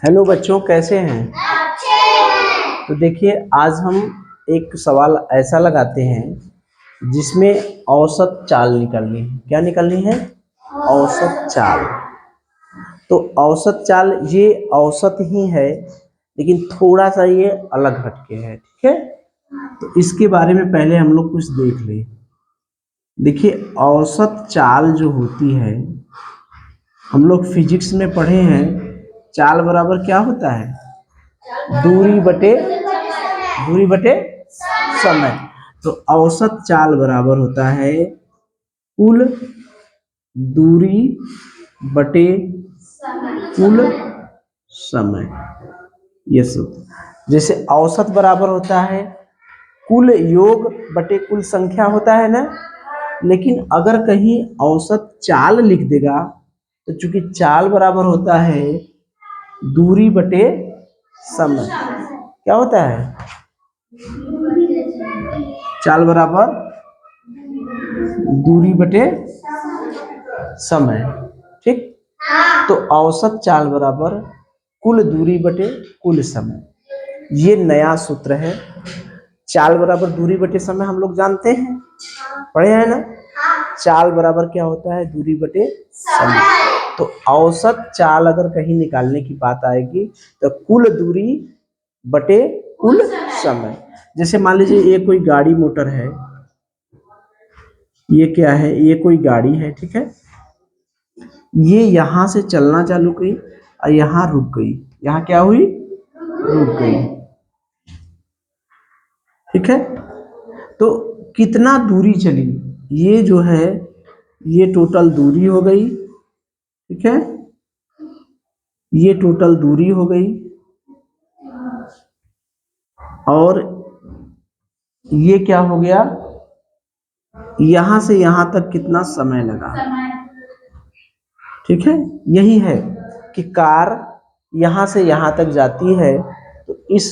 Hello बच्चों, कैसे हैं? तो देखिए, आज हम एक सवाल ऐसा लगाते हैं जिसमें औसत चाल निकलनी है। क्या निकलनी है? औसत चाल। तो औसत चाल ये औसत ही है, लेकिन थोड़ा सा ये अलग हटके है। ठीक है, तो इसके बारे में पहले हम लोग कुछ देख लें। देखिए, औसत चाल जो होती है, हम लोग फिजिक्स में पढ़े हैं, चाल बराबर क्या होता है? दूरी बटे समय। तो औसत चाल बराबर होता है कुल दूरी बटे कुल समय। ये सूत्र जैसे औसत बराबर होता है कुल योग बटे कुल संख्या होता है ना। लेकिन अगर कहीं औसत चाल लिख देगा तो चूंकि चाल बराबर होता है दूरी बटे समय, क्या होता है? चाल बराबर दूरी बटे समय। ठीक, तो औसत चाल बराबर कुल दूरी बटे कुल समय। ये नया सूत्र है। चाल बराबर दूरी बटे समय हम लोग जानते हैं, पढ़े हैं ना। चाल बराबर क्या होता है? दूरी बटे समय। तो औसत चाल अगर कहीं निकालने की बात आएगी तो कुल दूरी बटे कुल समय। जैसे मान लीजिए ये कोई गाड़ी मोटर है, ये क्या है? ये कोई गाड़ी है, ठीक है। ये यहां से चलना चालू की और यहाँ रुक गई। यहाँ क्या हुई? रुक गई। ठीक है, तो कितना दूरी चली? ये जो है ये टोटल दूरी हो गई। ठीक है, ये टोटल दूरी हो गई। और ये क्या हो गया? यहां से यहां तक कितना समय लगा? ठीक है, यही है कि कार यहां से यहां तक जाती है तो इस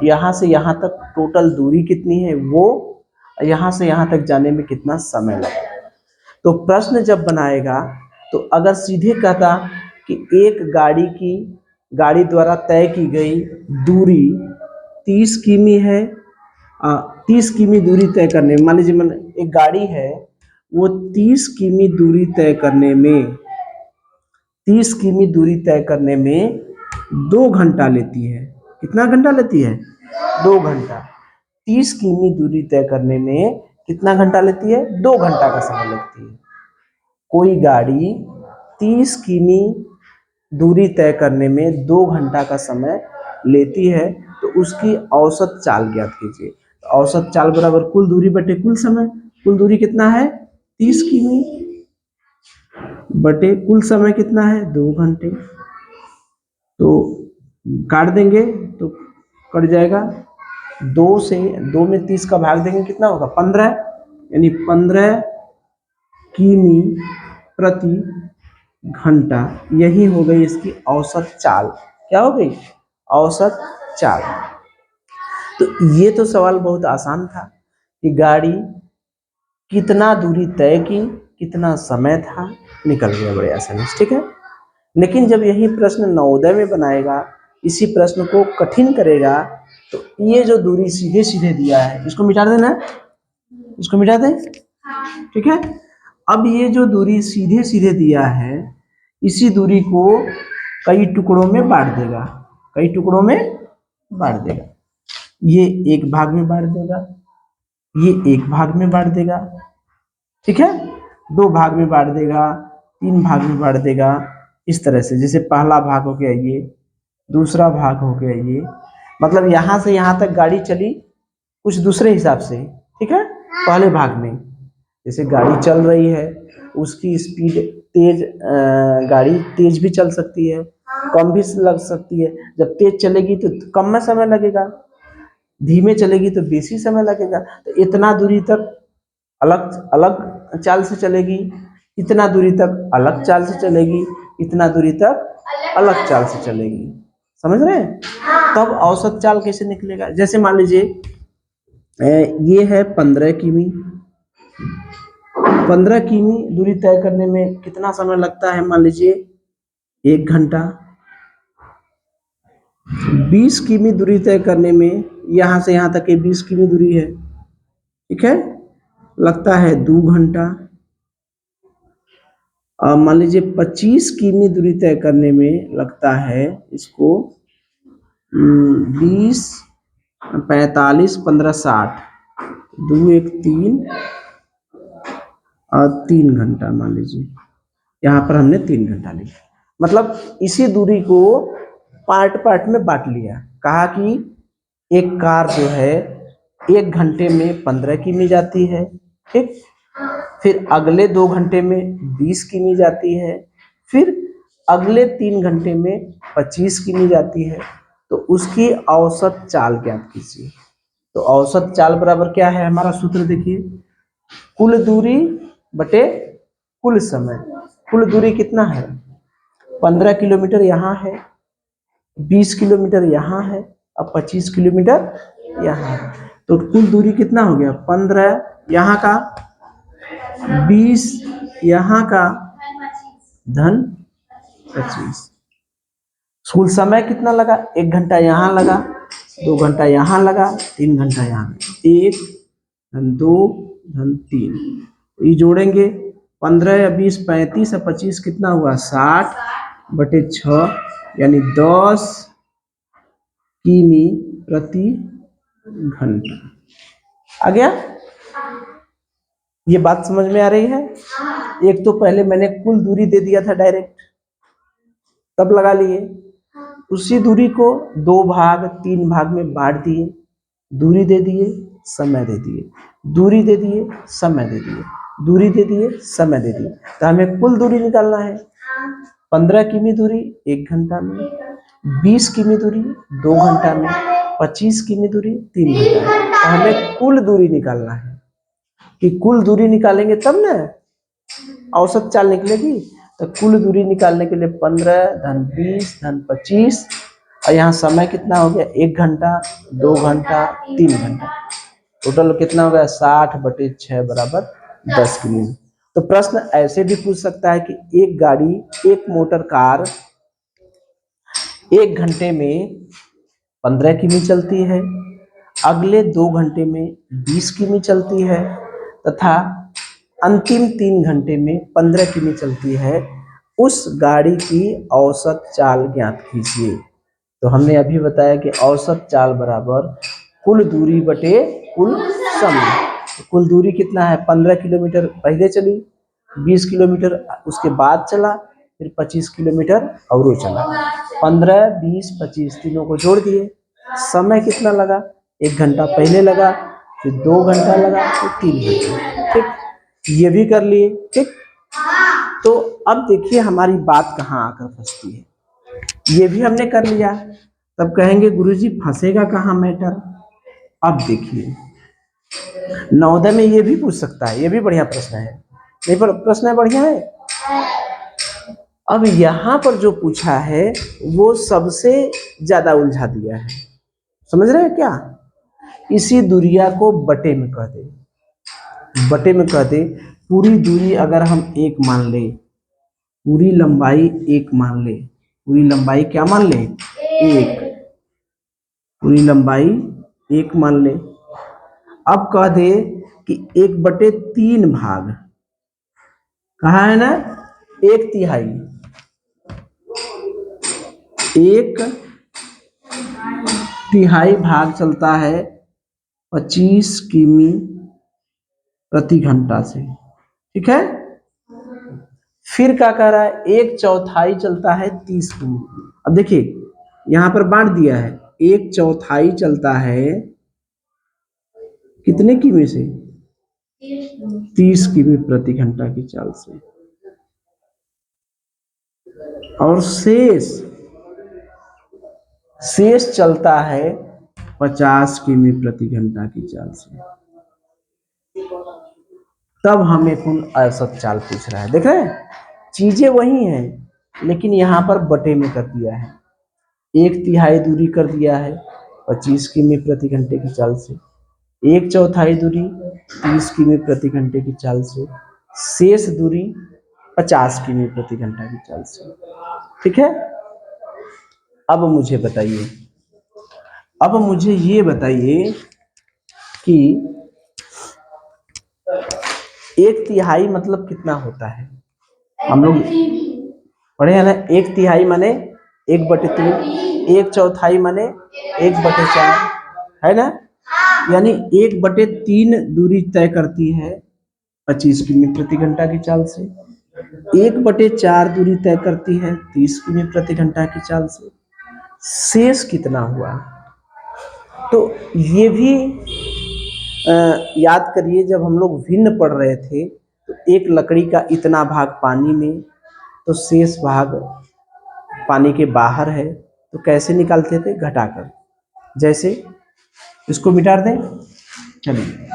यहां से यहां तक टोटल दूरी कितनी है वो, यहां से यहां तक जाने में कितना समय लगा। तो प्रश्न जब बनाएगा तो अगर सीधे कहता कि एक गाड़ी द्वारा तय की गई दूरी 30 किमी है, 30 किमी दूरी तय करने में, मान लीजिए एक गाड़ी है, वो 30 किमी दूरी तय करने में 30 किमी दूरी तय करने में 2 घंटा लेती है। कितना घंटा लेती है? 2 घंटा। 30 किमी दूरी तय करने में कितना घंटा लेती है? 2 घंटा का समय लगती है। कोई गाड़ी 30 किमी दूरी तय करने में 2 घंटा का समय लेती है तो उसकी औसत चाल ज्ञात कीजिए। औसत चाल बराबर कुल दूरी बटे कुल समय। कुल दूरी कितना है? 30 किमी बटे कुल समय कितना है? 2 घंटे। तो काट देंगे तो कट जाएगा। 2 में 30 का भाग देंगे, कितना होगा? 15, यानी 15 किमी प्रति घंटा। यही हो गई इसकी औसत चाल। क्या हो गई? औसत चाल। तो ये तो सवाल बहुत आसान था कि गाड़ी कितना दूरी तय की, कितना समय था, निकल गया बड़े आसानी से। ठीक है, लेकिन जब यही प्रश्न नवोदय में बनाएगा, इसी प्रश्न को कठिन करेगा, तो ये जो दूरी सीधे सीधे दिया है इसको मिटा देना, इसको मिटा दें। ठीक है, अब ये जो दूरी सीधे सीधे दिया है, इसी दूरी को कई टुकड़ों में बांट देगा। कई टुकड़ों में बांट देगा। ये एक भाग में बांट देगा, ये एक भाग में बांट देगा। ठीक है, 2 भाग में बांट देगा, 3 भाग में बांट देगा। इस तरह से, जैसे पहला भाग हो गया ये, दूसरा भाग हो गया ये। मतलब यहां से यहां तक गाड़ी चली कुछ दूसरे हिसाब से। ठीक है, पहले भाग में जैसे गाड़ी चल रही है, उसकी स्पीड तेज, गाड़ी तेज भी चल सकती है, कम भी लग सकती है। जब तेज चलेगी तो कम में समय लगेगा, धीमे चलेगी तो बेसी समय लगेगा। तो इतना दूरी तक अलग अलग चाल से चलेगी, इतना दूरी तक अलग चाल से चलेगी, इतना दूरी तक अलग चाल से चलेगी। समझ रहे हैं? तब औसत चाल कैसे निकलेगा? जैसे मान लीजिए ये है 15 किमी। 15 किमी दूरी तय करने में कितना समय लगता है? मान लीजिए 1 घंटा। 20 किमी दूरी तय करने में यहां से यहां तक 20 किमी दूरी है, ठीक है, लगता है 2 घंटा। मान लीजिए 25 किमी दूरी तय करने में लगता है इसको 20, 45, 15, 60, 2 1 3 और 3 घंटा। मान लीजिए यहाँ पर हमने 3 घंटा लिखा, मतलब इसी दूरी को पार्ट पार्ट में बांट लिया। कहा कि एक कार जो है 1 घंटे में 15 किमी जाती है, ठीक, फिर अगले 2 घंटे में 20 किमी जाती है, फिर अगले 3 घंटे में 25 किमी जाती है। तो उसकी औसत चाल ज्ञात कीजिए। तो औसत चाल बराबर क्या है, हमारा सूत्र देखिए, कुल दूरी बटे कुल समय। कुल दूरी कितना है, 15 किलोमीटर यहाँ है, 20 किलोमीटर यहाँ है और 25 किलोमीटर यहाँ है। तो कुल दूरी कितना हो गया, 15 यहाँ का, 20 यहाँ का, धन 25। कुल समय कितना लगा, 1 घंटा यहाँ लगा, 2 घंटा यहाँ लगा, 3 घंटा यहाँ लगा। 1 धन 2 धन 3, ये जोड़ेंगे 15 या 20, 35 या 25 कितना हुआ, 60 बटे 6, यानी 10 किमी प्रति घंटा। आ गया, ये बात समझ में आ रही है। एक तो पहले मैंने कुल दूरी दे दिया था डायरेक्ट, तब लगा लिए। उसी दूरी को 2 भाग 3 भाग में बांट दिए, दूरी दे दिए, समय दे दिए, दूरी दे दिए, समय दे दिए, दूरी दे दिए, समय दे दिए। तो हमें कुल दूरी निकालना है। 15 किमी दूरी 1 घंटा में, 20 किमी दूरी 2 घंटा में, 25 किमी दूरी 3 घंटा में। तो हमें कुल दूरी निकालना है, कि कुल दूरी निकालेंगे तब ना औसत चाल निकलेगी। तो कुल दूरी निकालने के लिए 15 धन 20 धन 25, और यहाँ समय कितना हो गया, 1 घंटा, 2 घंटा, 3 घंटा, टोटल कितना हो गया, 60 बटे 6 बराबर 10 किमी। तो प्रश्न ऐसे भी पूछ सकता है कि एक गाड़ी, एक मोटर कार 1 घंटे में 15 किमी चलती है, अगले 2 घंटे में 20 किमी चलती है, तथा अंतिम 3 घंटे में 15 किमी चलती है। उस गाड़ी की औसत चाल ज्ञात कीजिए। तो हमने अभी बताया कि औसत चाल बराबर कुल दूरी बटे कुल समय। तो कुल दूरी कितना है, 15 किलोमीटर पहले चली, 20 किलोमीटर उसके बाद चला, फिर 25 किलोमीटर और वो चला। 15, 20, 25 तीनों को जोड़ दिए। समय कितना लगा, 1 घंटा पहले लगा, फिर 2 घंटा लगा, फिर 3 घंटा, ठीक, ये भी कर लिए, ठीक। तो अब देखिए हमारी बात कहाँ आकर फंसती है, ये भी हमने कर लिया। तब कहेंगे गुरुजी फंसेगा कहाँ मैटर। अब देखिए नवोदय में ये भी पूछ सकता है, ये भी बढ़िया प्रश्न है, नहीं पर प्रश्न है बढ़िया है। अब यहाँ पर जो पूछा है वो सबसे ज्यादा उलझा दिया है, समझ रहे हैं क्या। इसी दूरिया को बटे में कह दे, बटे में कह दे, पूरी दूरी अगर हम 1 मान ले, पूरी लंबाई 1 मान ले, पूरी लंबाई क्या मान ले, 1, पूरी लंबाई 1 मान ले। अब कह दे कि 1/3 भाग, कहा है ना, 1/3, 1/3 भाग चलता है 25 किमी प्रति घंटा से, ठीक है। फिर क्या कह रहा है, 1/4 चलता है 30 किमी। अब देखिए यहां पर बांट दिया है, 1/4 चलता है कितने किमी से, 30 किमी प्रति घंटा की चाल से, और शेष चलता है 50 किमी प्रति घंटा की चाल से। तब हमें कुल औसत चाल पूछ रहा है। देख रहे हैं चीजें वही हैं, लेकिन यहाँ पर बटे में कर दिया है। 1/3 दूरी कर दिया है 25 किमी प्रति घंटे की चाल से, 1/4 दूरी 30 किमी प्रति घंटे की चाल से, शेष दूरी 50 किमी प्रति घंटा की चाल से। ठीक है, अब मुझे बताइए, अब मुझे ये बताइए कि 1/3 मतलब कितना होता है। हम लोग पढ़े हैं ना, 1/3 माने 1/3, 1/4 माने 1/4, है ना। यानी 1/3 दूरी तय करती है 25 किमी प्रति घंटा की चाल से, 1/4 दूरी तय करती है 30 किमी प्रति घंटा की चाल से। शेष कितना हुआ, तो ये भी याद करिए, जब हम लोग भिन्न पढ़ रहे थे तो एक लकड़ी का इतना भाग पानी में, तो शेष भाग पानी के बाहर है, तो कैसे निकालते थे, घटाकर। जैसे इसको मिटा दें। चलिए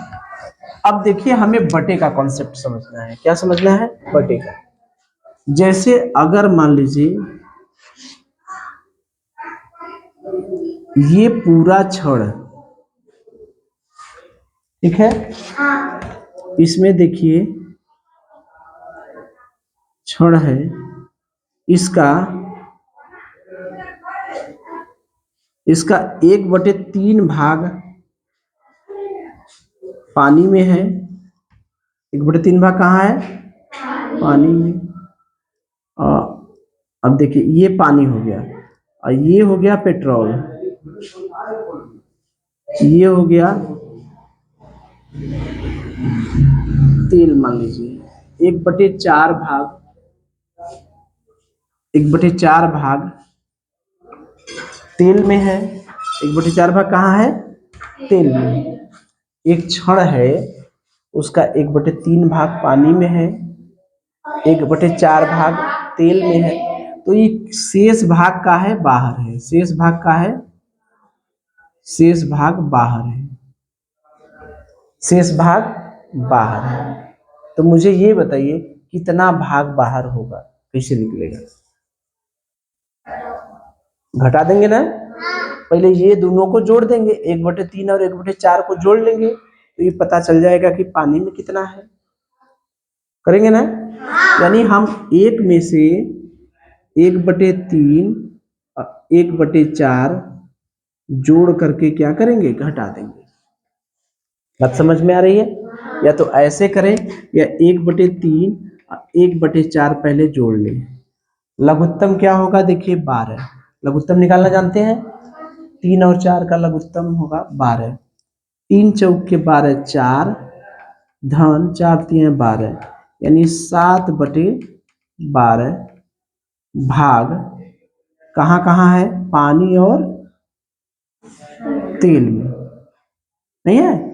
अब देखिए, हमें बटे का कॉन्सेप्ट समझना है। क्या समझना है, बटे का। जैसे अगर मान लीजिए ये पूरा छड़, ठीक है, इसमें देखिए छड़ है, इसका 1/3 भाग पानी में है। 1/3 भाग कहाँ है, पानी में। अब देखिए ये पानी हो गया, और ये हो गया पेट्रोल, ये हो गया तेल। मान लीजिए 1/4 भाग, 1/4 भाग तेल में है। 1/4 भाग कहाँ है, तेल में। एक छड़ है, उसका 1/3 भाग पानी में है, 1/4 भाग तेल में है। तो ये शेष भाग का है, बाहर है। शेष भाग का है, शेष भाग बाहर है, शेष भाग बाहर है। तो मुझे ये बताइए कितना भाग बाहर होगा, कैसे निकलेगा। घटा देंगे ना, पहले ये दोनों को जोड़ देंगे, 1/3 और 1/4 को जोड़ लेंगे, तो ये पता चल जाएगा कि पानी में कितना है। करेंगे ना। यानी हम एक में से 1/3 और 1/4 जोड़ करके क्या करेंगे, घटा देंगे। बात समझ में आ रही है। या तो ऐसे करें, या 1/3 और 1/4 पहले जोड़ लें। लघुत्तम क्या होगा, देखिए 12। लघुत्तम निकालना जानते हैं, 3 और 4 का लघुत्तम होगा 12। 3 चौके 12, 4 धन 4 3 12, यानी 7/12 भाग कहाँ कहाँ है, पानी और तेल में, नहीं है।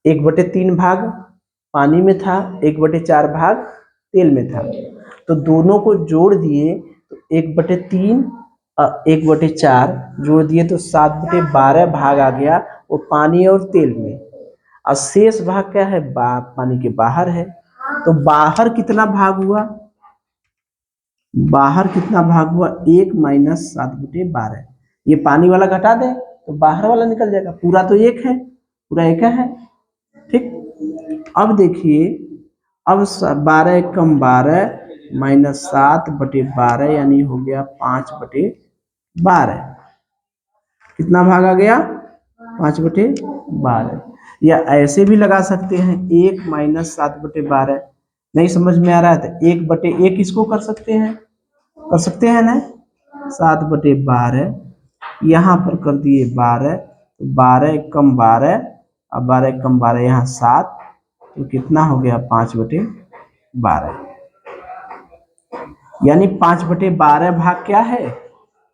1/3 भाग पानी में था, 1/4 भाग तेल में था, तो दोनों को जोड़ दिए तो 1/3 और 1/4 जोड़ दिए तो 7/12 भाग आ गया, वो पानी और तेल में। और शेष भाग क्या है, पानी के बाहर है। तो बाहर कितना भाग हुआ, बाहर कितना भाग हुआ, 1 - 7/12। ये पानी वाला घटा दे तो बाहर वाला निकल जाएगा, पूरा तो एक है, पूरा एक है। ठीक, अब देखिए, अब 12 एकम 12 - 7/12 यानी हो गया 5/12। कितना भाग आ गया, 5/12। या ऐसे भी लगा सकते हैं, 1 - 7/12। नहीं समझ में आ रहा है तो 1/1 इसको कर सकते हैं, कर सकते हैं ना। 7/12 यहाँ पर कर दिए 12, तो 12 एकम 12 और 12 एकम 12 यहाँ 7, तो कितना हो गया, 5/12। यानी 5/12 भाग क्या है,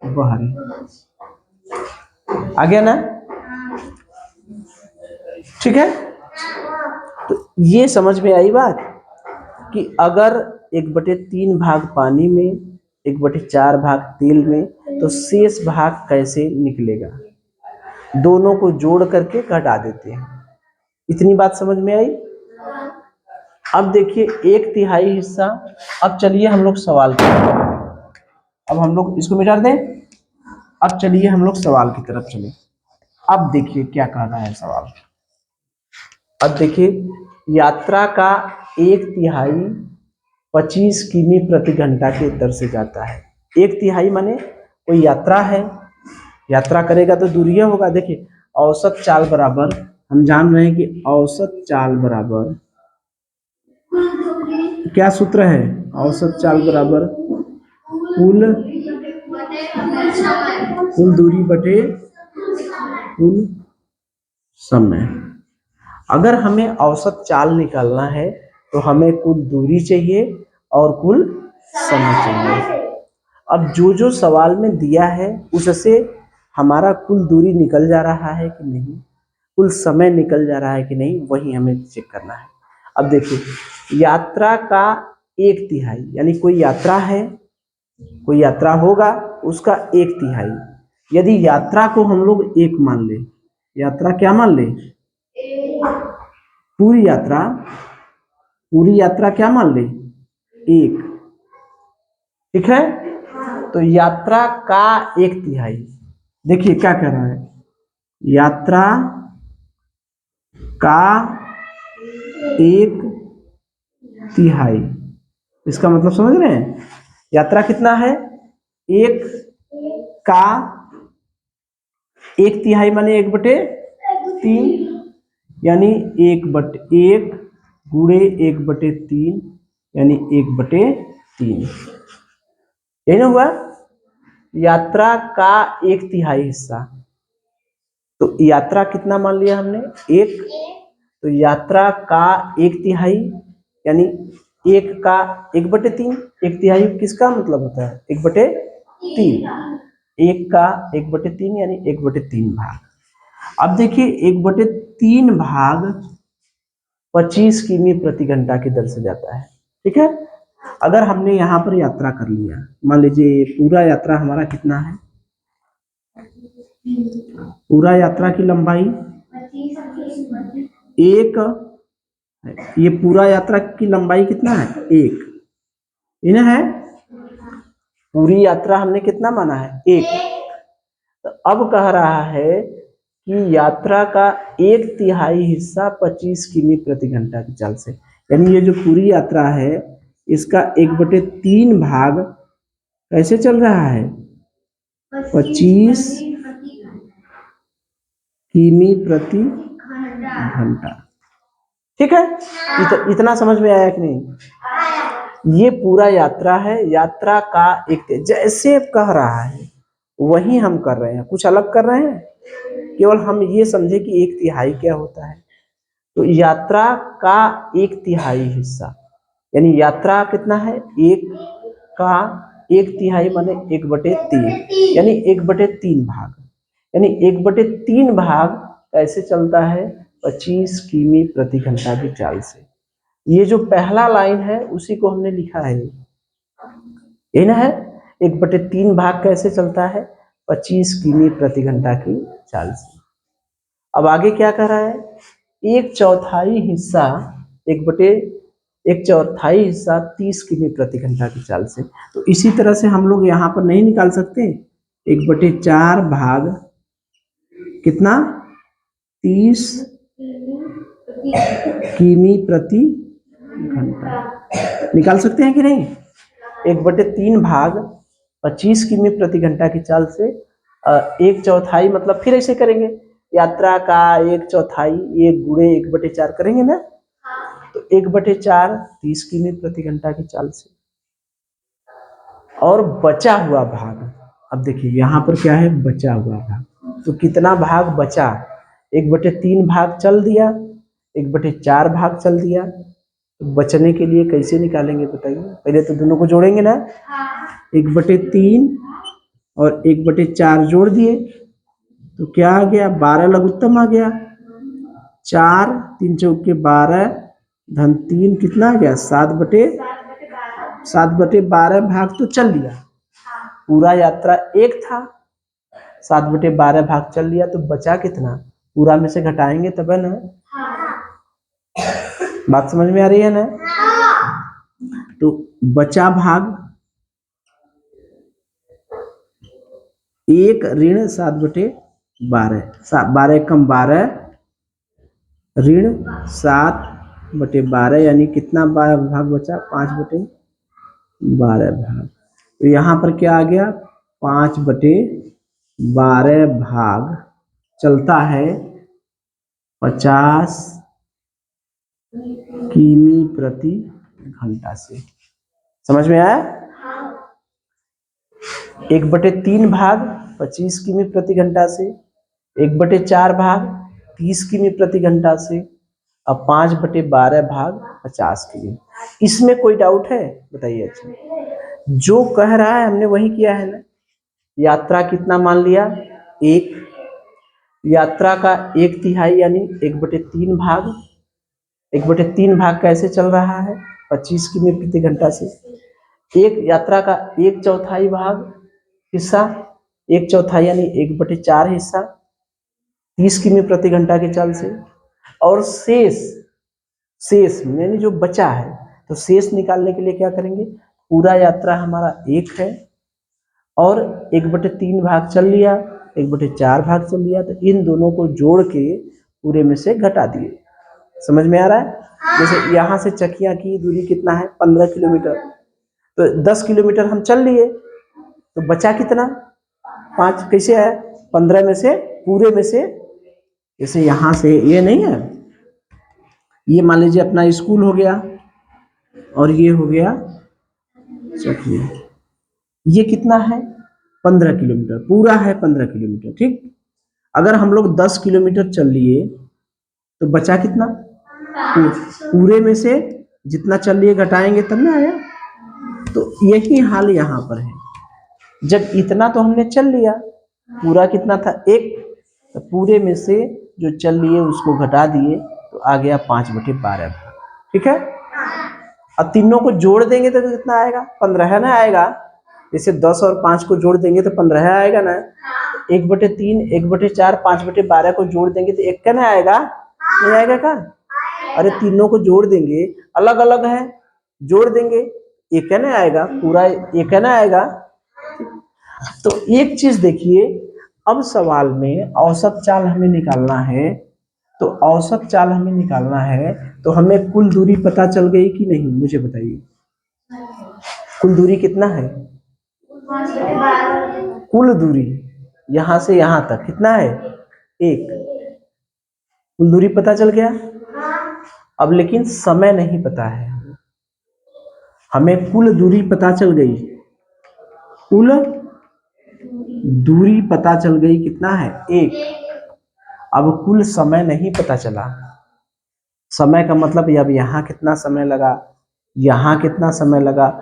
बाहरी। आ गया ना, ठीक है। तो ये समझ में आई बात कि अगर 1/3 भाग पानी में, 1/4 भाग तेल में, तो शेष भाग कैसे निकलेगा, दोनों को जोड़ करके घटा देते हैं। इतनी बात समझ में आई। अब देखिए 1/3 हिस्सा। अब चलिए हम लोग सवाल की तरफ, अब हम लोग इसको मिटा दें। अब चलिए हम लोग सवाल की तरफ चले। अब देखिए क्या कहना है सवाल। अब देखिए, यात्रा का 1/3 25 किमी प्रति घंटा के दर से जाता है। 1/3 माने कोई यात्रा है, यात्रा करेगा तो दूरी होगा। देखिए औसत चाल बराबर, हम जान रहे हैं कि औसत चाल बराबर क्या सूत्र है, औसत चाल बराबर कुल दूरी बटे कुल समय। अगर हमें औसत चाल निकालना है तो हमें कुल दूरी चाहिए और कुल समय चाहिए। अब जो जो सवाल में दिया है उससे हमारा कुल दूरी निकल जा रहा है कि नहीं, कुल समय निकल जा रहा है कि नहीं, वही हमें चेक करना है। अब देखिए यात्रा का 1/3 यानी कोई यात्रा है, कोई यात्रा होगा उसका 1/3, यदि यात्रा को हम लोग 1 मान ले, यात्रा क्या मान ले, पूरी यात्रा क्या मान ले, 1, ठीक है। तो यात्रा का 1/3, देखिए क्या कह रहा है, यात्रा का 1/3, इसका मतलब समझ रहे हैं, यात्रा कितना है, 1 का 1/3 माने 1/3, यानी 1/1 गुणे 1/3 यानी 1/3, यही ना हुआ, यात्रा का 1/3 हिस्सा। तो यात्रा कितना मान लिया हमने, 1, तो यात्रा का 1/3 यानी 1 का 1/3, 1/3 किसका मतलब होता है 1/3, 1 का 1/3 यानी 1/3 भाग। अब देखिए 1/3 भाग 25 किमी प्रति घंटा की दर से जाता है, ठीक है। अगर हमने यहाँ पर यात्रा कर लिया, मान लीजिए पूरा यात्रा हमारा कितना है, पूरा यात्रा की लंबाई 1, ये पूरा यात्रा की लंबाई कितना है 1, इन्हें है, पूरी यात्रा हमने कितना माना है 1। तो अब कह रहा है कि यात्रा का 1/3 हिस्सा 25 किमी प्रति घंटा की चाल से, यानी ये जो पूरी यात्रा है इसका 1/3 भाग कैसे चल रहा है, 25 किमी प्रति घंटा, ठीक है। इतना समझ में आया कि नहीं, ये पूरा यात्रा है, यात्रा का जैसे कह रहा है वही हम कर रहे हैं, कुछ अलग कर रहे हैं, केवल हम ये समझे कि 1/3 क्या होता है। तो यात्रा का 1/3 हिस्सा, यानी यात्रा कितना है 1 का 1/3 माने 1/3, यानी 1/3 भाग, यानी 1/3 भाग कैसे चलता है 25 किमी प्रति घंटा की चाल से। ये जो पहला लाइन है उसी को हमने लिखा है, ये ना है 1/3 भाग कैसे चलता है 25 किमी प्रति घंटा की चाल से। अब आगे क्या कर रहा है, 1/4 हिस्सा 1/1/4 हिस्सा 30 किमी प्रति घंटा की चाल से। तो इसी तरह से हम लोग यहाँ पर नहीं निकाल सकते, 1/4 भाग कितना 30 किमी प्रति घंटा, निकाल सकते हैं कि नहीं। 1/3 भाग 25 किमी प्रति घंटा की चाल से 1/4 मतलब फिर ऐसे करेंगे, यात्रा का 1/4 1 गुणे 1/4 करेंगे ना, तो 1/4 30 किमी प्रति घंटा की चाल से। और बचा हुआ भाग, अब देखिए यहाँ पर क्या है बचा हुआ भाग, तो कितना भाग बचा, 1/3 भाग चल दिया, 1/4 भाग चल दिया। तो बचने के लिए कैसे निकालेंगे बताइए, पहले तो दोनों को जोड़ेंगे ना, 1/3 और 1/4 जोड़ दिए तो क्या आ गया 12 लघुत्तम आ गया, 4 3 चौके 12 धन 3 कितना आ गया 7/12 भाग तो चल लिया, पूरा यात्रा 1 था, 7/12 भाग चल लिया, तो बचा कितना, पूरा में से घटाएंगे तब है ना, बात समझ में आ रही है ना। तो बचा भाग 1 ऋण 7/12, 12 कम 12 ऋण 7/12 यानी कितना भाग बचा 5/12, 12 भाग। तो यहाँ पर क्या आ गया, 5/12 भाग चलता है 50 किमी प्रति घंटा से। समझ में आया? 1/3 भाग 25 किमी प्रति घंटा से, 1/4 भाग 30 किमी प्रति घंटा से, अब 5/12 भाग 50 किमी। इसमें कोई डाउट है बताइए? अच्छा, जो कह रहा है हमने वही किया है ना। यात्रा कितना मान लिया, 1, यात्रा का 1/3 यानी 1/3 भाग, 1/3 भाग कैसे चल रहा है, 25 किमी प्रति घंटा से। एक यात्रा का 1/4 भाग हिस्सा, 1/4 यानी 1/4 हिस्सा 30 किमी प्रति घंटा की चाल से, और शेष यानी जो बचा है, तो शेष निकालने के लिए क्या करेंगे, पूरा यात्रा हमारा 1 है और 1/3 भाग चल लिया, 1/4 भाग चल लिया, तो इन दोनों को जोड़ के पूरे में से घटा दिए। समझ में आ रहा है? जैसे यहाँ से चकिया की दूरी कितना है, 15 किलोमीटर, तो 10 किलोमीटर हम चल लिए, तो बचा कितना, 5। कैसे आया, 15 में से, पूरे में से, जैसे यहाँ से ये नहीं है, ये मान लीजिए अपना स्कूल हो गया और ये हो गया चकिया, ये कितना है, 15 किलोमीटर, पूरा है 15 किलोमीटर, ठीक। अगर हम लोग 10 किलोमीटर चल लिए तो बचा कितना, पूरे में से जितना चल लिए घटाएंगे तब ना आया। तो यही हाल यहाँ पर है, जब इतना तो हमने चल लिया, पूरा कितना था, 1, तो पूरे में से जो चल लिए उसको घटा दिए, तो आ गया 5/12 भाग, ठीक है। अब तीनों को जोड़ देंगे तो कितना आएगा, 15 ना आएगा। जैसे 10 और 5 को जोड़ देंगे तो 15 आएगा ना। 1/3, 1/4, 5/12 को जोड़ देंगे तो 1 का ना आएगा, नहीं आएगा का? अरे तीनों को जोड़ देंगे, अलग अलग है, जोड़ देंगे 1 का ना आएगा, पूरा 1 का ना आएगा। तो एक चीज देखिए, अब सवाल में औसत चाल हमें निकालना है, तो औसत चाल हमें निकालना है, तो हमें कुल दूरी पता चल गई कि नहीं, मुझे बताइए। कुल दूरी कितना है, कुल दूरी यहां से यहां तक कितना है, 1। कुल दूरी पता चल गया। अब लेकिन समय नहीं पता है, हमें कुल दूरी पता चल गई, कुल दूरी पता चल गई, कितना है, 1। अब कुल समय नहीं पता चला। समय का मतलब अब यहाँ कितना समय लगा, यहाँ कितना समय लगा,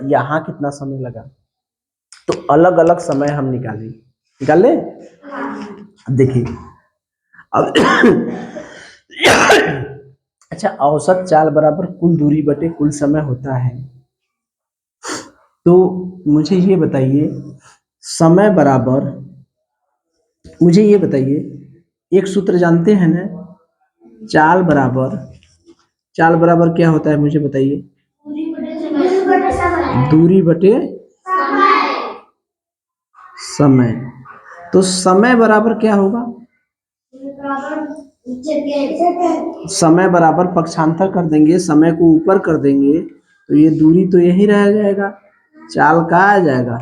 यहाँ कितना समय लगा, तो अलग अलग समय हम निकाल ले। देखिए अब अच्छा, औसत चाल बराबर कुल दूरी बटे कुल समय होता है। तो मुझे ये बताइए, समय बराबर, मुझे ये बताइए, एक सूत्र जानते हैं ना, चाल बराबर क्या होता है, मुझे बताइए। दूरी बटे समय। तो समय बराबर क्या होगा, समय बराबर पक्षांतर कर देंगे, समय को ऊपर कर देंगे, तो ये दूरी तो यही रह जाएगा, चाल का आ जाएगा,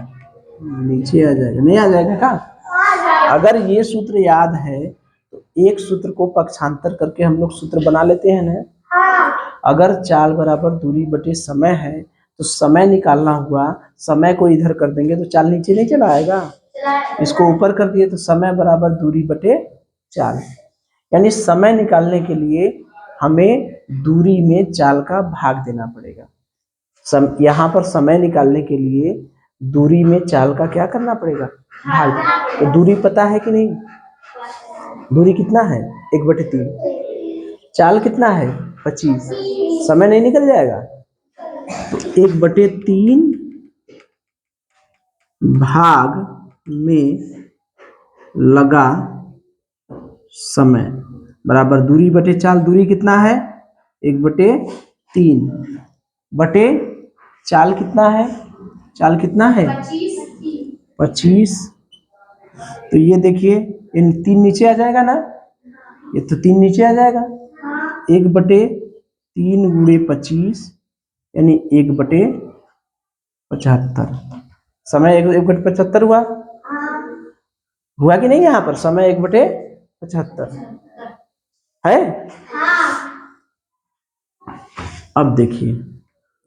नीचे आ जाएगा, नहीं आ जाएगा का? अगर ये सूत्र याद है तो एक सूत्र को पक्षांतर करके हम लोग सूत्र बना लेते हैं ना। अगर चाल बराबर दूरी बटे समय है, तो समय निकालना हुआ, समय को इधर कर देंगे तो चाल नीचे नहीं चला आएगा, इसको ऊपर कर दिए तो समय बराबर दूरी बटे चाल। यानी समय निकालने के लिए हमें दूरी में चाल का भाग देना पड़ेगा। यहाँ पर समय निकालने के लिए दूरी में चाल का क्या करना पड़ेगा, भाग। तो दूरी पता है कि नहीं, दूरी कितना है, 1/3, चाल कितना है 25, समय नहीं निकल जाएगा, तो 1/3 भाग में लगा समय बराबर दूरी बटे चाल। दूरी कितना है, 1/3 बटे चाल कितना है, चाल कितना है 25। तो ये देखिए, इन 3 नीचे आ जाएगा ना, ये तो 3 नीचे आ जाएगा, 1/3 × 25 यानी 1/75। समय 1/75 हुआ कि नहीं? यहाँ पर समय 1/75 है। अब देखिए,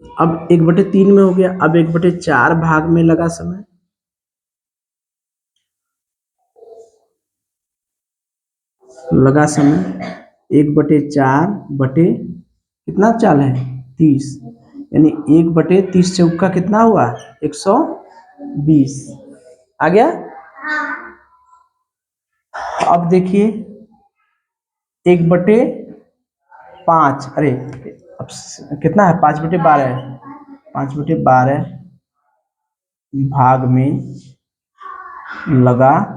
अब 1/3 में हो गया, अब 1/4 भाग में लगा समय। लगा समय 1/4 बटे कितना चाल है 30, यानी 1/30 चौका कितना हुआ 120। आ गया। अब देखिए 1/5, अरे अब कितना है 5/12 है। 5/12 भाग में लगा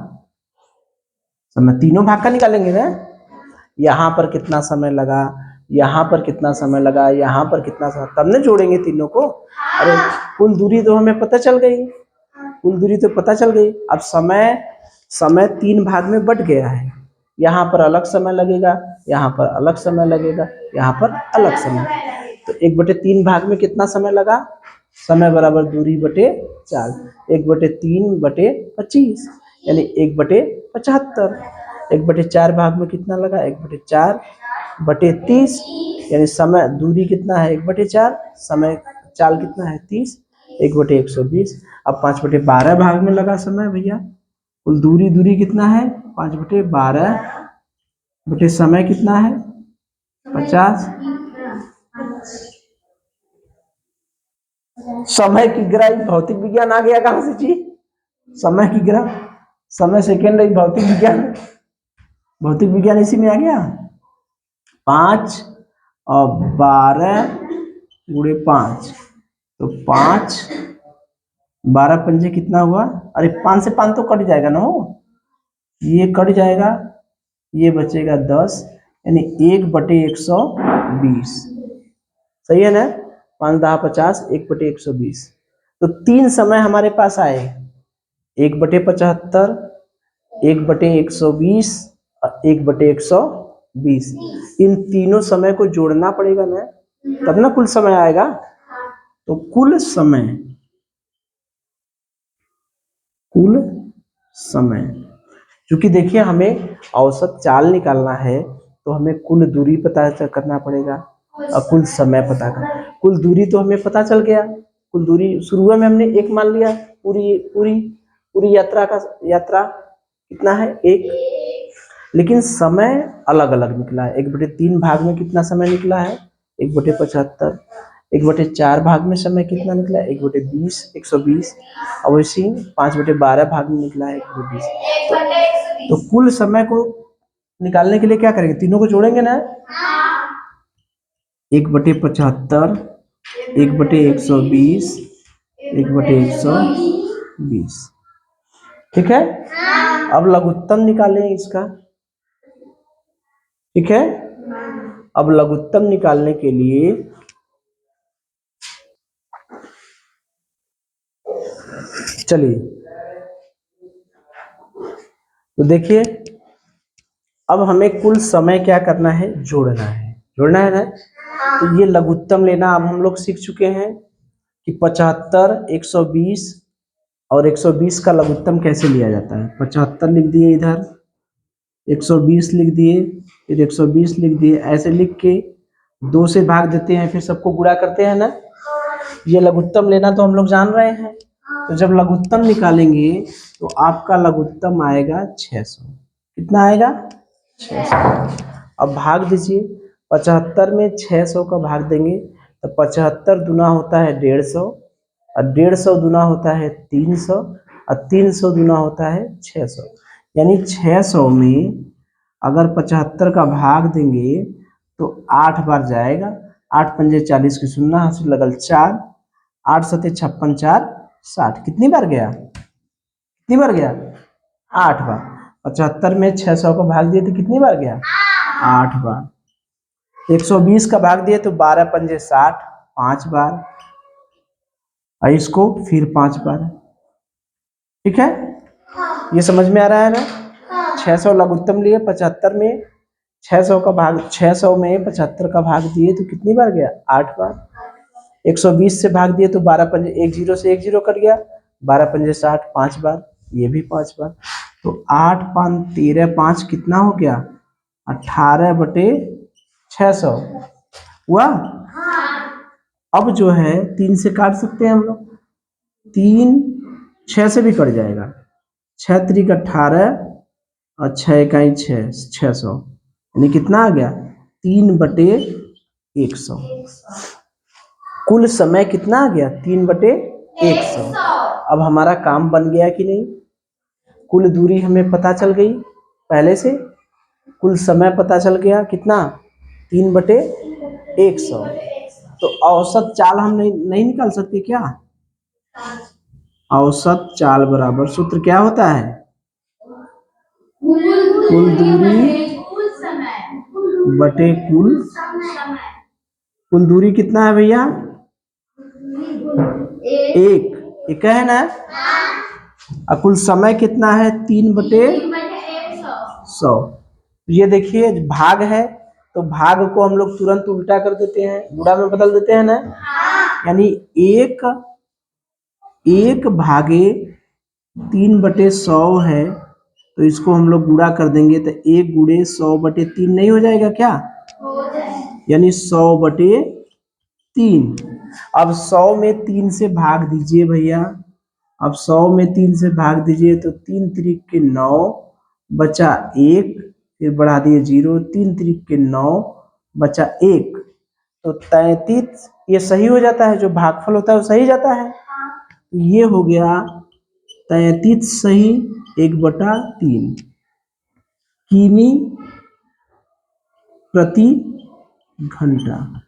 समय, तीनों भाग का निकालेंगे ना। यहाँ पर कितना समय लगा, यहाँ पर कितना समय लगा, यहाँ पर कितना समय, तब ना जोड़ेंगे तीनों को। अरे कुल दूरी तो हमें पता चल गई, कुल दूरी तो पता चल गई। अब समय 3 भाग में बट गया है। यहाँ पर अलग समय लगेगा, यहाँ पर अलग समय लगेगा, यहाँ पर अलग समय। तो 1/3 भाग में कितना समय लगा, समय बराबर दूरी बटे 4, 1/3/25 यानी 1/75। 1/4 भाग में कितना लगा 1/4/30 यानी समय दूरी कितना है 1/4, समय चाल कितना है 30, 1/120। अब 5/12 भाग में लगा समय भैया, कुल दूरी कितना है 5/12 बटे समय कितना है 50। समय की ग्राही भौतिक विज्ञान आ गया कहां से जी? समय की ग्राह, समय सेकेंड भौतिक विज्ञान, भौतिक विज्ञान इसी में आ गया। 5 और 12 गुणे 5, तो 5 12 पंजे कितना हुआ, अरे 5 से 5 तो कट जाएगा ना, हो ये कट जाएगा, ये बचेगा 10 यानी 1/120। सही है ना, 5 10 50, 1/120। तो 3 समय हमारे पास आए, 1/75, 1/120 और 1/120। इन तीनों समय को जोड़ना पड़ेगा ना, तब ना कुल समय आएगा। तो कुल समय, क्योंकि देखिए हमें औसत चाल निकालना है तो हमें कुल दूरी पता करना पड़ेगा और कुल समय पता करना। कुल दूरी तो हमें पता चल गया, कुल दूरी शुरू में हमने 1 मान लिया, पूरी यात्रा कितना है 1, लेकिन समय अलग अलग निकला है। 1/3 भाग में कितना समय निकला है 1/75, 1/4 भाग में समय कितना निकला है 1/20। और वैसे 5/12 भाग में निकला है 1/20। तो कुल समय को निकालने के लिए क्या करेंगे, तीनों को जोड़ेंगे ना। 1/75, 1/120, 1/120, ठीक है। अब लघुत्तम निकालें इसका, ठीक है। अब लघुत्तम निकालने के लिए चलिए, तो देखिए अब हमें कुल समय क्या करना है, जोड़ना है ना। तो ये लघुत्तम लेना अब हम लोग सीख चुके हैं कि 75, 120 और 120 का लघुत्तम कैसे लिया जाता है। 75 लिख दिए, इधर 120 लिख दिए, फिर 120 लिख दिए, ऐसे लिख के 2 से भाग देते हैं, फिर सबको गुणा करते हैं ना। ये लघुत्तम लेना तो हम लोग जान रहे हैं। तो जब लघुत्तम निकालेंगे तो आपका लघुत्तम आएगा 600। कितना आएगा 600। अब भाग दीजिए, 75 में 600 का भाग देंगे तो 75 दूना होता है 150 और 150 दूना होता है 300 और 300 दूना होता है 600। यानी 600 में अगर 75 का भाग देंगे तो 8 बार जाएगा, 8 पंजे 40 की शून्य हासिल लगल 4, 8 सते 56, 4 60। कितनी बार गया, कितनी बार गया 8 बार। 75 में 600 का भाग दिए तो कितनी बार गया 8 बार। 120 का भाग दिए तो 12 पंजे 60, 5 बार, और इसको फिर 5 बार। ठीक है, ये समझ में आ रहा है ना। 600 लघुत्तम लिए, 75 में 600 का भाग, 600 में 75 का भाग दिए तो कितनी बार गया 8 बार। 120 से भाग दिए तो 12 पंजे, एक जीरो से एक जीरो कट गया, 12 पंजे 60, 5 बार, ये भी 5 बार। तो 8 5 13 5 कितना हो गया, 18/600 हुआ। अब जो है 3 से काट सकते हैं हम लोग, 3 6 से भी कट जाएगा, 6 त्रिक 18 और 6 इकाई 6, 600, यानी कितना आ गया, 3/100। कुल समय कितना आ गया, 3/100। अब हमारा काम बन गया कि नहीं, कुल दूरी हमें पता चल गई पहले से, कुल समय पता चल गया कितना, 3/100। तो औसत चाल हम नहीं निकाल सकते क्या, औसत चाल बराबर सूत्र क्या होता है, कुल दूरी बटे कुल दूरी कितना है भैया, एक है ना, और कुल समय कितना है, 3/100। ये देखिए भाग है, तो भाग को हम लोग तुरंत उल्टा कर देते हैं, गुणा में बदल देते हैं ना, यानी 1 भागे 3/100 है, तो इसको हम लोग गुणा कर देंगे तो 1 गुणे 100/3 नहीं हो जाएगा क्या, यानी 100/3। अब 100 में 3 से भाग दीजिए भैया, अब 100 में 3 से भाग दीजिए तो 3 त्रिक के 9 बचा 1, फिर बढ़ा दिए 0, 3 त्रिक के 9 बचा 1, तो 33, ये सही हो जाता है, जो भागफल होता है वो सही जाता है। तो ये हो गया 33 सही 1/3 किमी प्रति घंटा,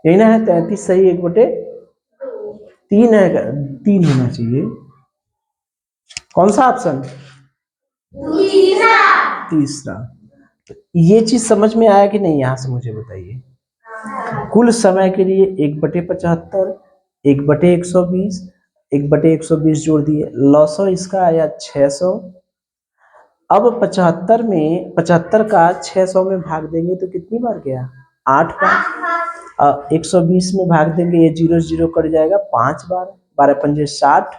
यही ना है, 33 सही 1/3 है, 3 होना चाहिए, कौन सा ऑप्शन, तीसरा। तो ये चीज समझ में आया कि नहीं, यहां से मुझे बताइए। कुल समय के लिए 1/75, 1/120, 1/120 जोड़ दिए, लॉसो इसका आया 600। अब 75 का 600 में भाग देंगे तो कितनी बार गया, 8 बार। 120 में भाग देंगे, ये 0 0 कट जाएगा, 5 बार, 12 पंजे 60,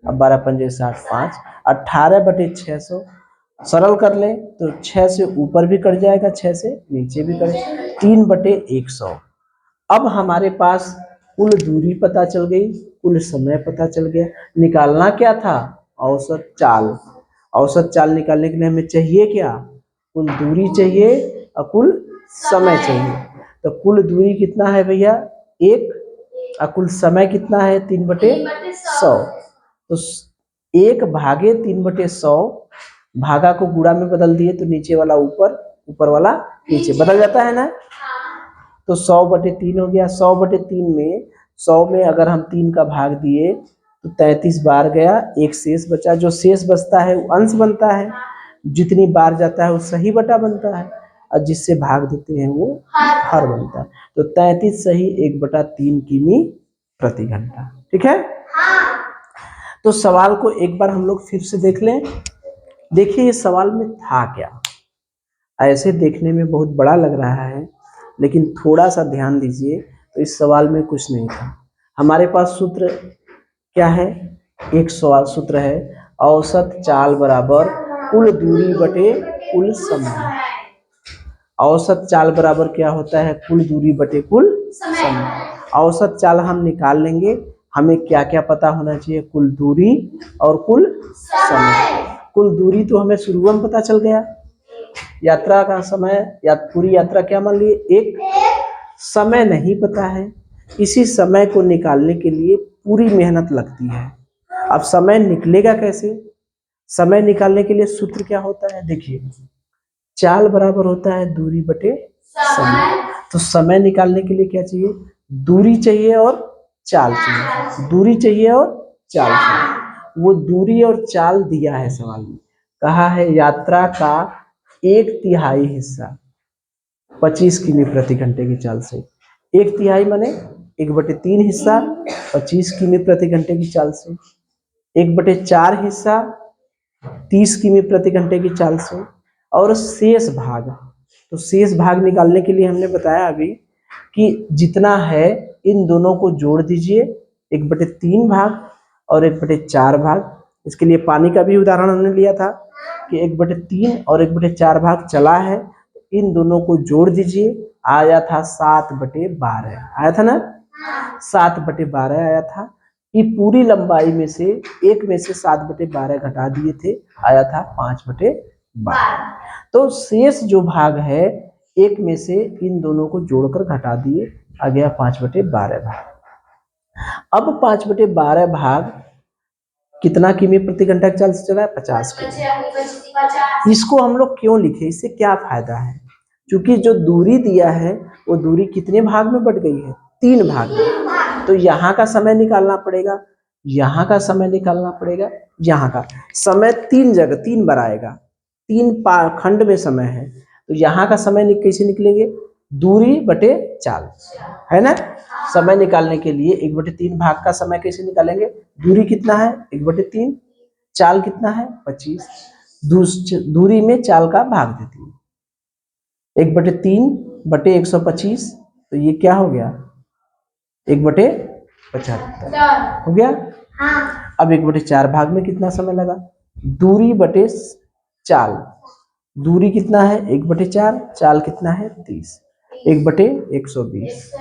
अब 12 पंजे 60 5, 18/600। सरल कर ले तो 6 से ऊपर भी कट जाएगा, 6 से नीचे भी कट, 3/100। अब हमारे पास कुल दूरी पता चल गई, कुल समय पता चल गया, निकालना क्या था, औसत चाल। औसत चाल निकालने के लिए हमें चाहिए क्या, कुल दूरी चाहिए और कुल समय चाहिए। तो कुल दूरी कितना है भैया 1, और कुल समय कितना है 3/100। तो 1 भागे 3/100, भागा को गुणा में बदल दिए तो नीचे वाला ऊपर, ऊपर वाला नीचे, बदल जाता है ना। तो 100/3 हो गया, 100/3 में 100 में अगर हम 3 का भाग दिए तो 33 बार गया, एक शेष बचा, जो शेष बचता है वो अंश बनता है, जितनी बार जाता है वो सही बटा बनता है, और जिससे भाग देते हैं वो हर बनता है। तो 33 सही 1/3 किमी प्रति घंटा, ठीक है। तो सवाल को एक बार हम लोग फिर से देख लें। देखिए ये सवाल में था क्या, ऐसे देखने में बहुत बड़ा लग रहा है, लेकिन थोड़ा सा ध्यान दीजिए तो इस सवाल में कुछ नहीं था। हमारे पास सूत्र क्या है, एक सवाल सूत्र है, औसत चाल बराबर कुल दूरी बटे कुल समय। औसत चाल बराबर क्या होता है, कुल दूरी बटे कुल समय। औसत चाल हम निकाल लेंगे, हमें क्या क्या पता होना चाहिए, कुल दूरी और कुल समय। कुल दूरी तो हमें शुरू में पता चल गया, यात्रा का समय या पूरी यात्रा क्या मान लिए, एक समय नहीं पता है, इसी समय को निकालने के लिए पूरी मेहनत लगती है। अब समय निकलेगा कैसे, समय निकालने के लिए सूत्र क्या होता है, देखिए चाल बराबर होता है दूरी बटे समय। तो समय निकालने के लिए क्या चाहिए, दूरी चाहिए और चाल चाहिए, दूरी चाहिए और चाल चाहिए। वो दूरी और चाल दिया है सवाल में, कहा है यात्रा का 1/3 हिस्सा 25 किमी प्रति घंटे की चाल से, 1/3 माने 1/3 हिस्सा 25 किमी प्रति घंटे की चाल से, 1/4 हिस्सा 30 किमी प्रति घंटे की चाल से, और शेष भाग। तो शेष भाग निकालने के लिए हमने बताया अभी कि जितना है इन दोनों को जोड़ दीजिए, 1/3 भाग और 1/4 भाग। इसके लिए पानी का भी उदाहरण हमने लिया था कि 1/3 और 1/4 भाग चला है, इन दोनों को जोड़ दीजिए, आया था 7/12, आया था ना, 7/12 आया था। ये पूरी लंबाई में से एक में से 7/12 घटा दिए थे, आया था 5/12। तो शेष जो भाग है एक में से इन दोनों को जोड़कर घटा दिए, आ गया 5/12 भाग। अब 5/12 भाग कितना किमी प्रति घंटा चाल से चला है? 50 किमी। इसको हम लोग क्यों लिखे, इससे क्या फायदा है? क्योंकि जो दूरी दिया है वो दूरी कितने भाग में बट गई है? 3 भाग में। तो यहाँ का समय निकालना पड़ेगा, यहाँ का समय निकालना पड़ेगा, यहाँ का समय 3 जगह 3 बार आएगा, 3 खंड में समय है, तो यहाँ का समय कैसे निकलेंगे? दूरी बटे चाल, है ना। समय निकालने के लिए 1/3 भाग का समय कैसे निकालेंगे? दूरी कितना है? 1/3, चाल कितना है? 25, दूरी में चाल का भाग देती है, 1/3 बटे 125, तो ये क्या हो गया? 1/75 हो गया। अब 1/4 भाग में कितना समय लगा? दूरी बटे चाल, दूरी कितना है? 1/4, चाल कितना है? 30, 1/120।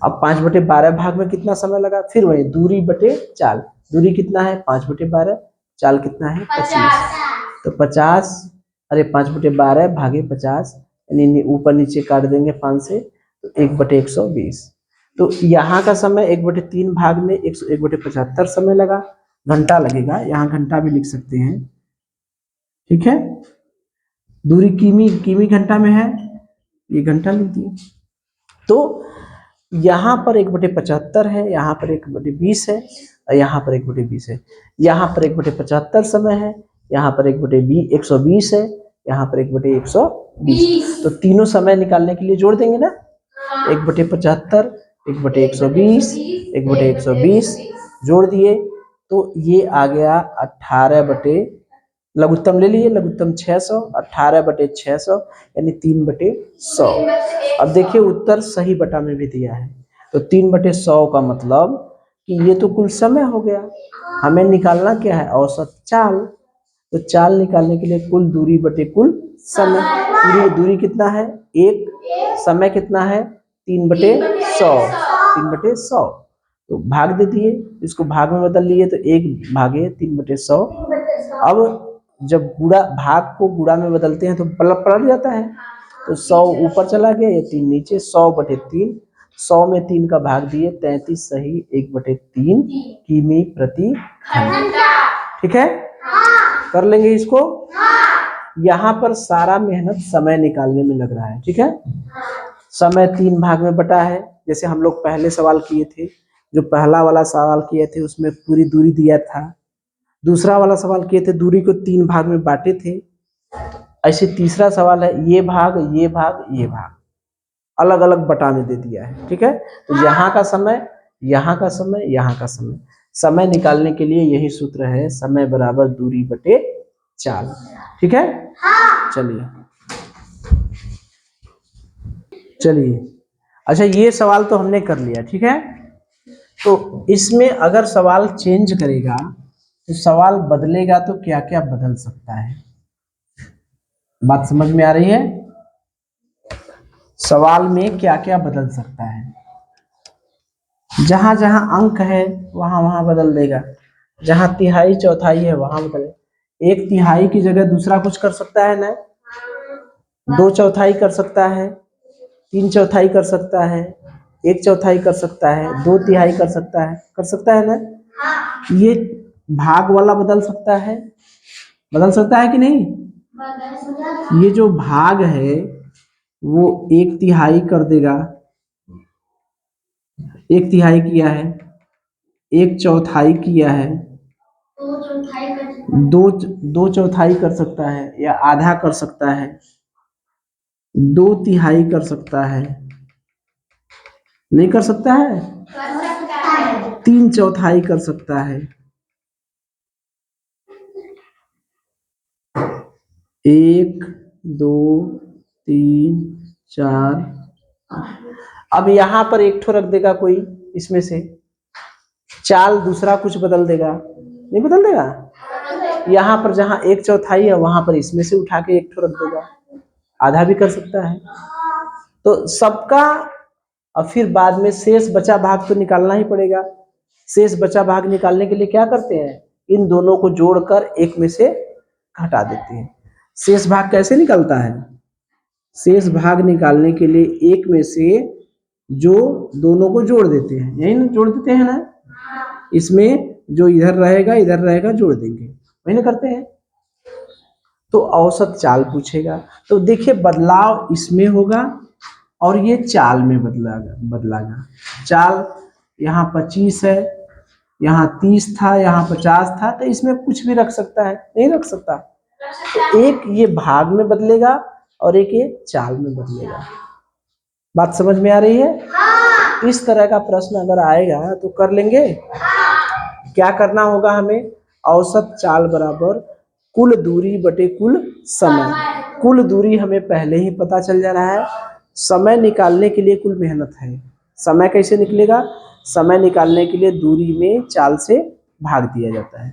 अब 5/12 भाग में कितना समय लगा? फिर वही दूरी बटे चाल, दूरी कितना है? 5/12, चाल कितना है? 25, तो 50, अरे 5/12 भागे 50, यानी ऊपर नीचे काट देंगे 5 से, तो 1/120। तो यहाँ का समय 1/3 भाग में 1/75 समय लगा, घंटा लगेगा, यहाँ घंटा भी लिख सकते हैं, ठीक है। दूरी किमी घंटा में है, ये घंटा लिख दिए। तो यहाँ पर 1/75 है, यहाँ पर 1/20 है, और यहाँ पर 1/20 है, यहाँ पर 1/75 समय है, यहाँ पर 1/120 है, यहाँ पर 1/120। तो तीनों समय निकालने के लिए जोड़ देंगे ना, 1/75, 1/120, 1/120 जोड़ दिए, तो ये आ गया 18 लघुत्तम ले लिए, लघुत्तम 600, 18/600 यानी 3/100। अब देखिए उत्तर सही बटा में भी दिया है, तो 3/100 का मतलब कि ये तो कुल समय हो गया, हमें निकालना क्या है? औसत चाल। तो चाल निकालने के लिए कुल दूरी बटे कुल समय, दूरी कितना है? 1, समय कितना है? 3/100, 3/100, तो भाग दे दिए, इसको भाग में बदल लिए, तो 1 भागे 3/100। अब जब गुणा भाग को गुणा में बदलते हैं तो पलट जाता है, तो 100 ऊपर चला गया, ये 3 नीचे, 100/3, 100 में 3 का भाग दिए, 33 सही 1/3 किमी प्रति घंटा, ठीक है। कर लेंगे इसको। यहाँ पर सारा मेहनत समय निकालने में लग रहा है, ठीक है। समय 3 भाग में बटा है, जैसे हम लोग पहले सवाल किए थे, जो पहला वाला सवाल किए थे उसमें पूरी दूरी दिया था, दूसरा वाला सवाल किए थे दूरी को 3 भाग में बांटे थे, ऐसे तीसरा सवाल है ये भाग ये भाग ये भाग अलग अलग बटा में दे दिया है, ठीक है। तो यहाँ का समय, यहाँ का समय, यहाँ का समय, समय निकालने के लिए यही सूत्र है, समय बराबर दूरी बटे चाल, ठीक है। चलिए चलिए, अच्छा ये सवाल तो हमने कर लिया, ठीक है। तो इसमें अगर सवाल चेंज करेगा तो सवाल बदलेगा तो क्या क्या बदल सकता है? बात समझ में आ रही है? सवाल में क्या क्या बदल सकता है? जहां जहां अंक है वहां वहां बदल देगा, जहां तिहाई चौथाई है वहां बदले, 1/3 की जगह दूसरा कुछ कर सकता है ना, 2/4 कर सकता है, 3/4 कर सकता है, 1/4 कर सकता है, 2/3 कर सकता है ना। ये भाग वाला बदल सकता है कि नहीं? ये जो भाग है वो 1/3 कर देगा, 1/3 किया है, 1/4 किया है, 2/4 कर सकता है, या आधा कर सकता है, 2/3 कर सकता है, नहीं कर सकता है, 3/4 कर सकता है, 1 2 3 4। अब यहाँ पर एक ठो रख देगा कोई इसमें से, चाल दूसरा कुछ बदल देगा, नहीं बदल देगा। यहाँ पर जहाँ 1/4 है वहां पर इसमें से उठा के एक ठो रख देगा, आधा भी कर सकता है। तो सबका और फिर बाद में शेष बचा भाग तो निकालना ही पड़ेगा। शेष बचा भाग निकालने के लिए क्या करते हैं, इन दोनों को जोड़कर एक में से घटा देते हैं। शेष भाग कैसे निकलता है, शेष भाग निकालने के लिए एक में से जो दोनों को जोड़ देते हैं, यही ना जोड़ देते हैं ना, इसमें जो इधर रहेगा जोड़ देंगे, वही ना करते हैं। तो औसत चाल पूछेगा, तो देखिए बदलाव इसमें होगा और ये चाल में बदलागा। चाल यहाँ 25 है, यहाँ 30 था, यहाँ 50 था, तो इसमें कुछ भी रख सकता है, नहीं रख सकता। तो एक ये भाग में बदलेगा और एक ये चाल में बदलेगा। बात समझ में आ रही है? इस तरह का प्रश्न अगर आएगा तो कर लेंगे। क्या करना होगा हमें, औसत चाल बराबर कुल दूरी बटे कुल समय। कुल दूरी हमें पहले ही पता चल जा रहा है, समय निकालने के लिए कुल मेहनत है। समय कैसे निकलेगा, समय निकालने के लिए दूरी में चाल से भाग दिया जाता है,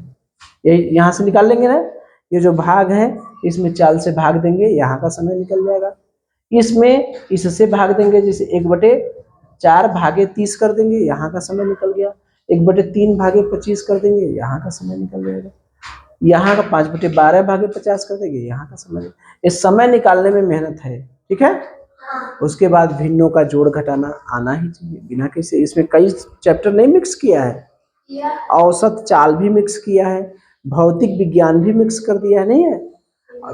ये यहाँ से निकाल लेंगे ना, ये जो भाग है इसमें चाल से भाग देंगे, यहाँ का समय निकल जाएगा। इसमें इससे भाग देंगे, जैसे 1/4 भागे 30 कर देंगे, यहाँ का समय निकल गया। 1/3 भागे 25 कर देंगे, यहाँ का समय निकल जाएगा। यहाँ का 5/12 भागे 50 कर देंगे, यहाँ का समय। इस समय निकालने में मेहनत है, ठीक है। उसके बाद भिन्नों का जोड़ घटाना आना ही चाहिए, बिना किसी, इसमें कई चैप्टर नहीं मिक्स किया है, औसत चाल भी मिक्स किया है, भौतिक विज्ञान भी मिक्स कर दिया है, नहीं है।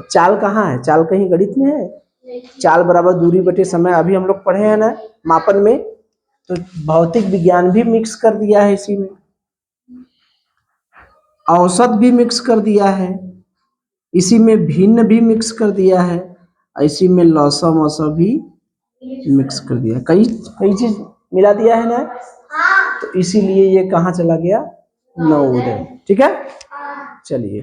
चाल कहाँ है, चाल कहीं गणित में है? चाल बराबर दूरी बटे समय अभी हम लोग पढ़े हैं ना मापन में, तो भौतिक विज्ञान भी मिक्स कर दिया है इसी में, औसत भी मिक्स कर दिया है इसी में, भिन्न भी मिक्स कर दिया है इसी में, लौसा मौसा भी मिक्स कर दिया, कई कई चीज मिला दिया है ना। तो इसीलिए ये कहाँ चला गया, नवोदय, ठीक है। चलिए।